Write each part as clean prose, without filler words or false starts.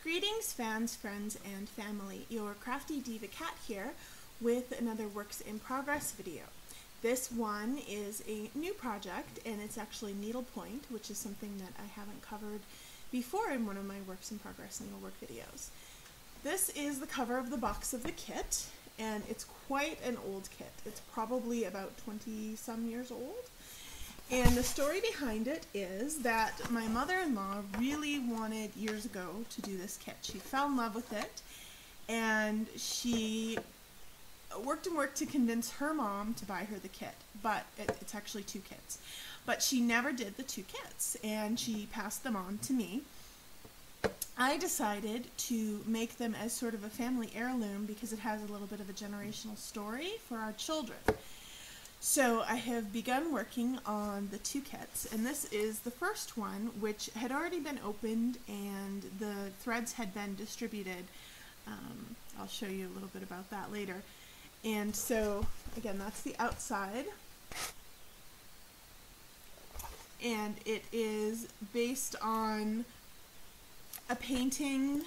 Greetings fans, friends, and family. Your crafty diva cat here with another works in progress video. This one is a new project and it's actually needlepoint, which is something that I haven't covered before in one of my works in progress needlework videos. This is the cover of the box of the kit, and it's quite an old kit. It's probably about 20 some years old. And the story behind it is that my mother-in-law really wanted years ago to do this kit. She fell in love with it, and she worked and worked to convince her mom to buy her the kit, but it's actually two kits. But she never did the two kits, and she passed them on to me. I decided to make them as sort of a family heirloom because it has a little bit of a generational story for our children. So I have begun working on the two kits, and this is the first one, which had already been opened and the threads had been distributed. I'll show you a little bit about that later. And so again, that's the outside, and it is based on a painting,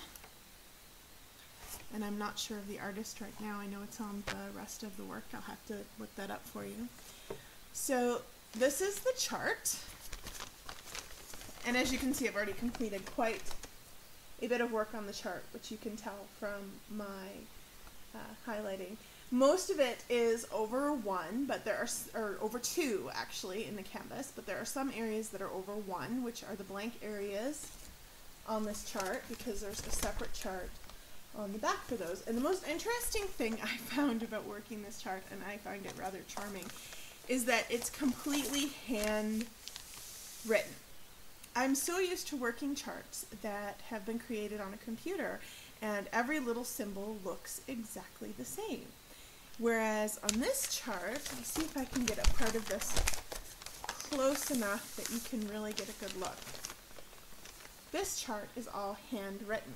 and I'm not sure of the artist right now. I know it's on the rest of the work. I'll have to look that up for you. So this is the chart, and as you can see, I've already completed quite a bit of work on the chart, which you can tell from my highlighting. Most of it is over one, but there are, or over two actually in the canvas, but there are some areas that are over one, which are the blank areas on this chart, because there's a separate chart on the back for those. And the most interesting thing I found about working this chart, and I find it rather charming, is that it's completely hand written. I'm so used to working charts that have been created on a computer, and every little symbol looks exactly the same. Whereas on this chart, let's see if I can get a part of this close enough that you can really get a good look. This chart is all handwritten,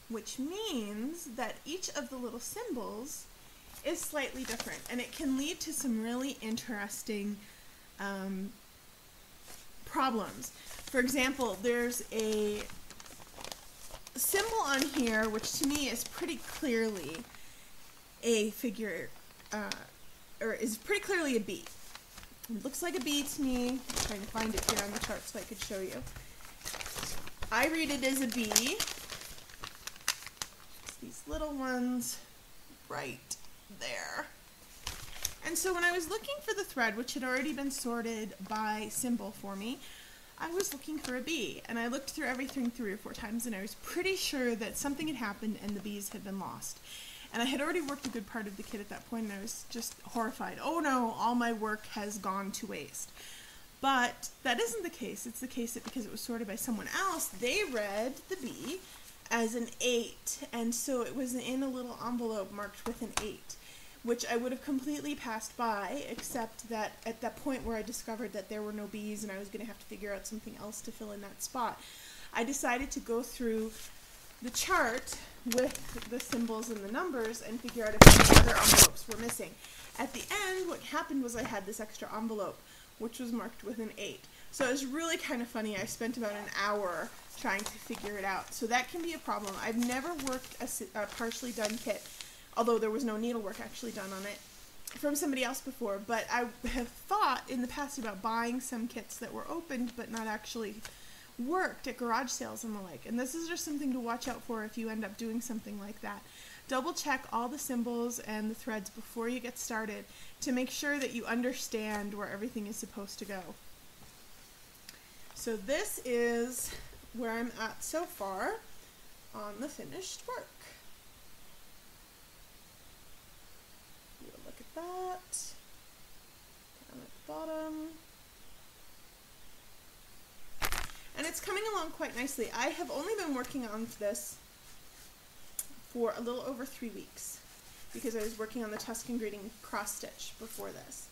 which means that each of the little symbols is slightly different, and it can lead to some really interesting problems. For example, there's a symbol on here which to me is pretty clearly a figure, or is pretty clearly a B. It looks like a B to me. I'm trying to find it here on the chart so I could show you. I read it as a B. It's these little ones right there. And so when I was looking for the thread, which had already been sorted by symbol for me, I was looking for a B, and I looked through everything 3 or 4 times, and I was pretty sure that something had happened and the B's had been lost. And I had already worked a good part of the kit at that point, and I was just horrified. Oh no, all my work has gone to waste. But that isn't the case. It's the case that because it was sorted by someone else, they read the B as an 8, and so it was in a little envelope marked with an 8, which I would have completely passed by, except that at that point where I discovered that there were no B's and I was going to have to figure out something else to fill in that spot, I decided to go through the chart with the symbols and the numbers and figure out if any other envelopes were missing. At the end, what happened was I had this extra envelope, which was marked with an 8. So it was really kind of funny. I spent about an hour trying to figure it out. So that can be a problem. I've never worked a partially done kit, although there was no needlework actually done on it, from somebody else before, but I have thought in the past about buying some kits that were opened but not actually worked at garage sales and the like, and this is just something to watch out for if you end up doing something like that. Double check all the symbols and the threads before you get started to make sure that you understand where everything is supposed to go. So this is where I'm at so far on the finished work. Look at that. Down at the bottom. And it's coming along quite nicely. I have only been working on this for a little over 3 weeks because I was working on the Tuscan greeting cross stitch before this.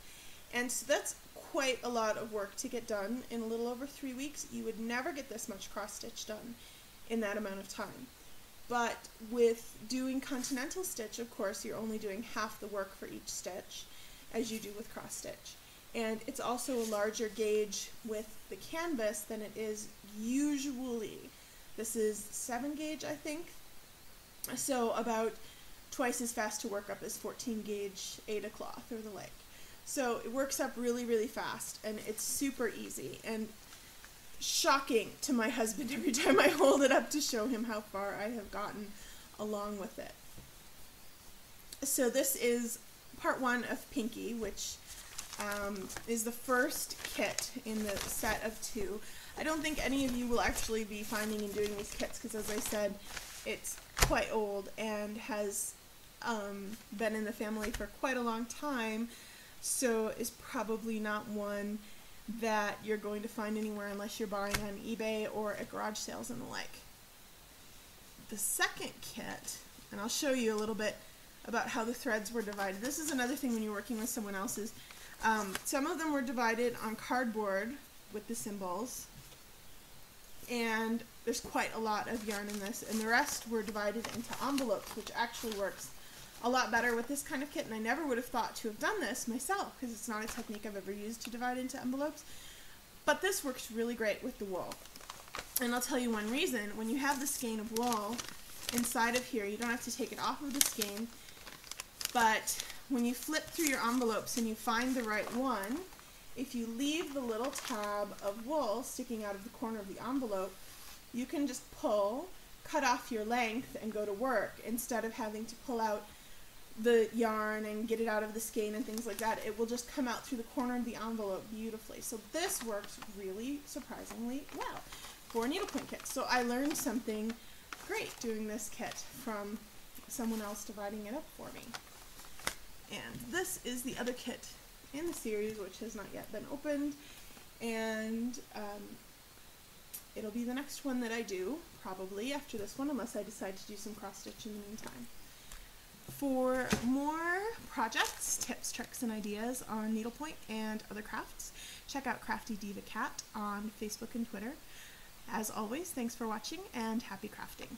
And so that's quite a lot of work to get done in a little over 3 weeks. You would never get this much cross stitch done in that amount of time. But with doing continental stitch, of course, you're only doing half the work for each stitch as you do with cross stitch. And it's also a larger gauge with the canvas than it is usually This is 7 gauge, I think. So about twice as fast to work up as 14 gauge Aida cloth or the like. So it works up really, really fast, and it's super easy and shocking to my husband every time I hold it up to show him how far I have gotten along with it. So this is part 1 of Pinkie, which is the first kit in the set of 2. I don't think any of you will actually be finding and doing these kits because, as I said, it's quite old and has been in the family for quite a long time, so is probably not one that you're going to find anywhere unless you're buying on eBay or at garage sales and the like. The second kit, and I'll show you a little bit about how the threads were divided. This is another thing when you're working with someone else's. Some of them were divided on cardboard with the symbols, and there's quite a lot of yarn in this, and the rest were divided into envelopes, which actually works a lot better with this kind of kit, and I never would have thought to have done this myself because it's not a technique I've ever used to divide into envelopes, but this works really great with the wool. And I'll tell you one reason. When you have the skein of wool inside of here, you don't have to take it off of the skein, but when you flip through your envelopes and you find the right one, if you leave the little tab of wool sticking out of the corner of the envelope, you can just pull, cut off your length, and go to work instead of having to pull out the yarn and get it out of the skein and things like that. It will just come out through the corner of the envelope beautifully. So this works really surprisingly well for needlepoint kits. So I learned something great doing this kit from someone else dividing it up for me. And this is the other kit in the series, which has not yet been opened, and it'll be the next one that I do, probably after this one, unless I decide to do some cross stitch in the meantime. For more projects, tips, tricks, and ideas on needlepoint and other crafts, check out Crafty Diva Cat on Facebook and Twitter. As always, thanks for watching and happy crafting.